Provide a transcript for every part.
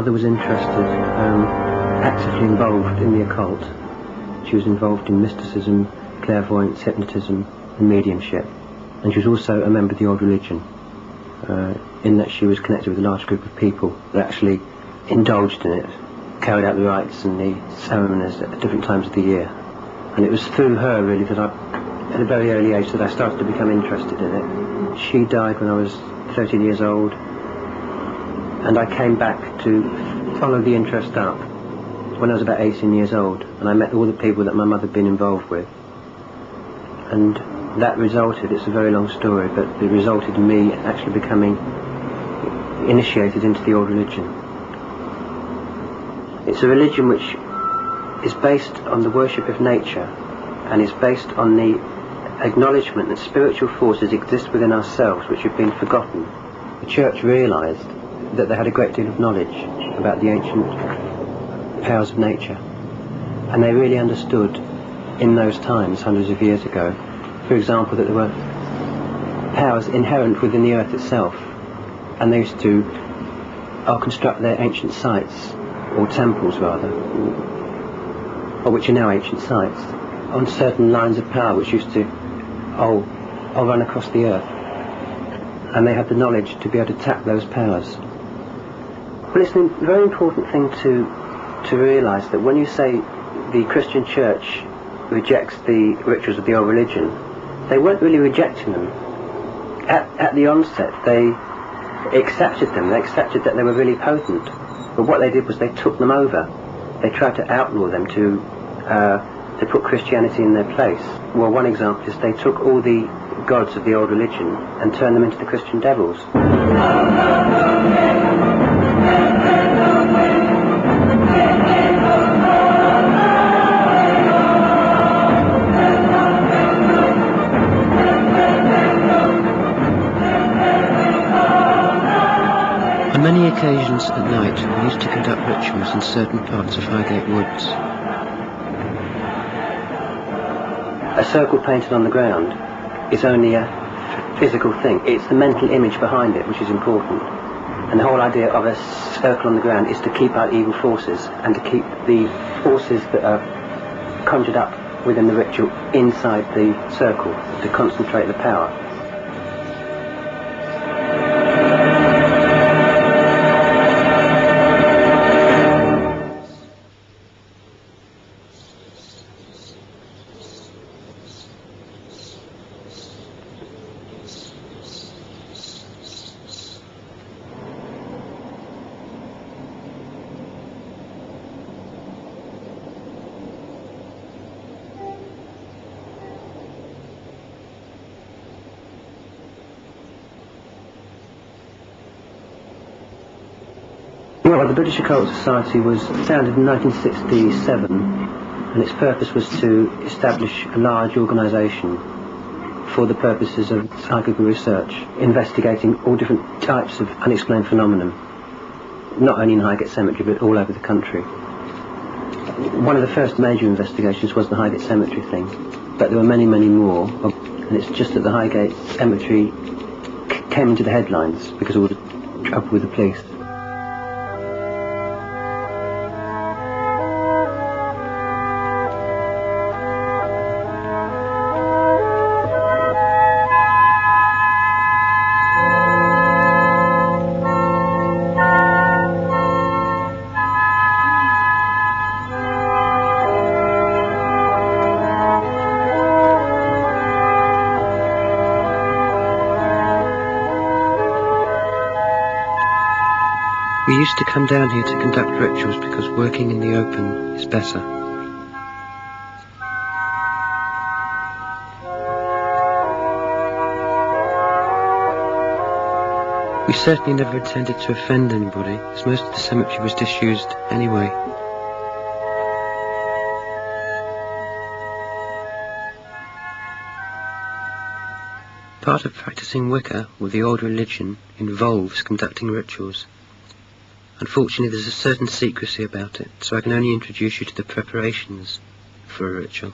mother was interested, actively involved in the occult. She was involved in mysticism, clairvoyance, hypnotism and mediumship, and she was also a member of the old religion, in that she was connected with a large group of people that actually indulged in it, carried out the rites and the ceremonies at different times of the year. And it was through her really that at a very early age that I started to become interested in it. She died when I was 13 years old, and I came back to follow the interest up when I was about 18 years old, and I met all the people that my mother had been involved with. And that resulted, it's a very long story, but it resulted in me actually becoming initiated into the old religion. It's a religion which is based on the worship of nature, and is based on the acknowledgement that spiritual forces exist within ourselves which have been forgotten. The church realised that they had a great deal of knowledge about the ancient powers of nature, and they really understood in those times, hundreds of years ago, for example, that there were powers inherent within the earth itself, and they used to construct their ancient sites, or temples rather, or which are now ancient sites, on certain lines of power which used to run across the earth, and they had the knowledge to be able to tap those powers. Well, it's a very important thing to realise that when you say the Christian Church rejects the rituals of the old religion, they weren't really rejecting them. At the onset, they accepted them. They accepted that they were really potent. But what they did was they took them over. They tried to outlaw them to put Christianity in their place. Well, one example is they took all the gods of the old religion and turned them into the Christian devils. On many occasions at night, we used to conduct rituals in certain parts of Highgate Woods. A circle painted on the ground is only a physical thing. It's the mental image behind it which is important. And the whole idea of a circle on the ground is to keep out evil forces and to keep the forces that are conjured up within the ritual inside the circle, to concentrate the power. Well, the British Occult Society was founded in 1967, and its purpose was to establish a large organisation for the purposes of psychical research, investigating all different types of unexplained phenomenon, not only in Highgate Cemetery but all over the country. One of the first major investigations was the Highgate Cemetery thing, but there were many, many more, and it's just that the Highgate Cemetery came into the headlines because of all the trouble with the police. We used to come down here to conduct rituals because working in the open is better. We certainly never intended to offend anybody, as most of the cemetery was disused anyway. Part of practicing Wicca with the old religion involves conducting rituals. Unfortunately, there's a certain secrecy about it, so I can only introduce you to the preparations for a ritual.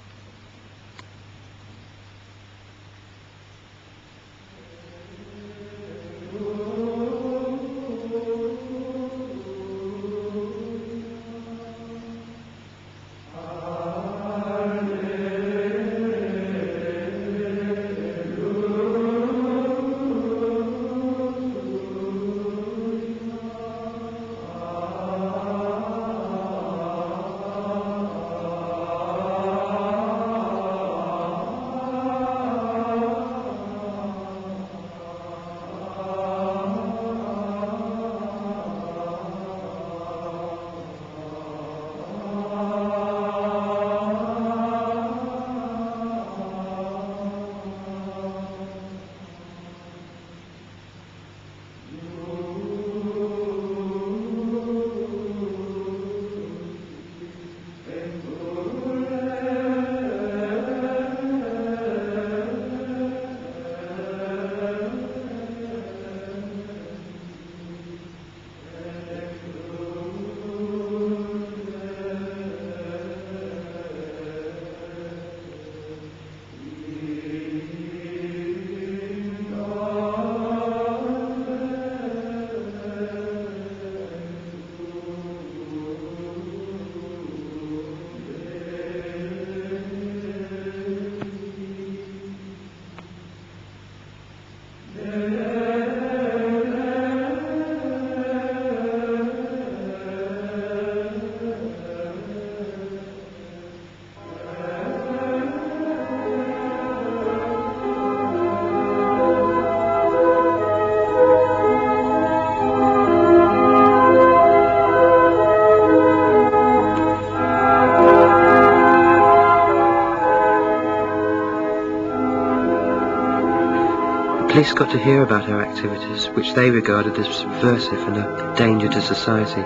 police got to hear about our activities, which they regarded as subversive and a danger to society.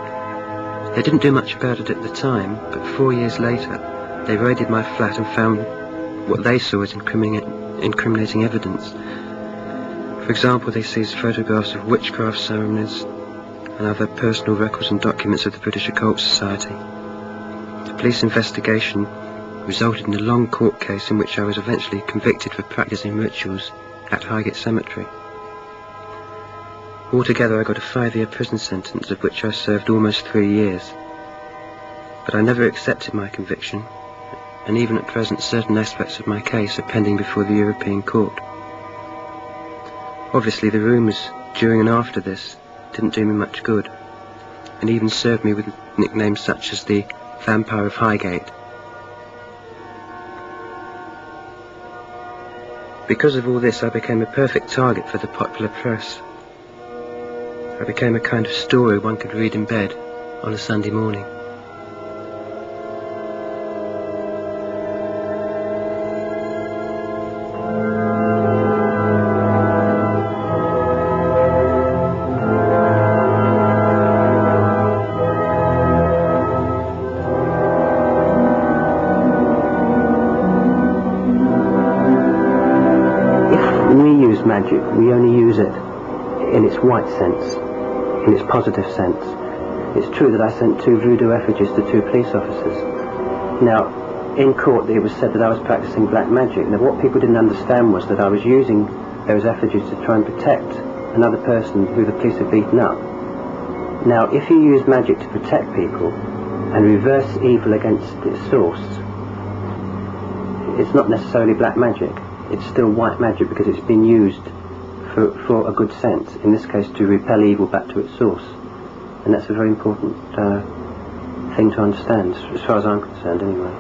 They didn't do much about it at the time, but 4 years later, they raided my flat and found what they saw as incriminating evidence. For example, they seized photographs of witchcraft ceremonies and other personal records and documents of the British Occult Society. The police investigation resulted in a long court case in which I was eventually convicted for practicing rituals at Highgate Cemetery. Altogether, I got a 5-year prison sentence, of which I served almost 3 years. But I never accepted my conviction, and even at present certain aspects of my case are pending before the European Court. Obviously, the rumours during and after this didn't do me much good, and even served me with nicknames such as the Vampire of Highgate. Because of all this, I became a perfect target for the popular press. I became a kind of story one could read in bed on a Sunday morning. Magic, we only use it in its white sense, in its positive sense. It's true that I sent 2 voodoo effigies to 2 police officers. Now, in court it was said that I was practicing black magic. Now, what people didn't understand was that I was using those effigies to try and protect another person who the police had beaten up. Now, if you use magic to protect people and reverse evil against its source, it's not necessarily black magic. It's still white magic because it's been used for a good sense, in this case to repel evil back to its source. And that's a very important thing to understand, as far as I'm concerned anyway.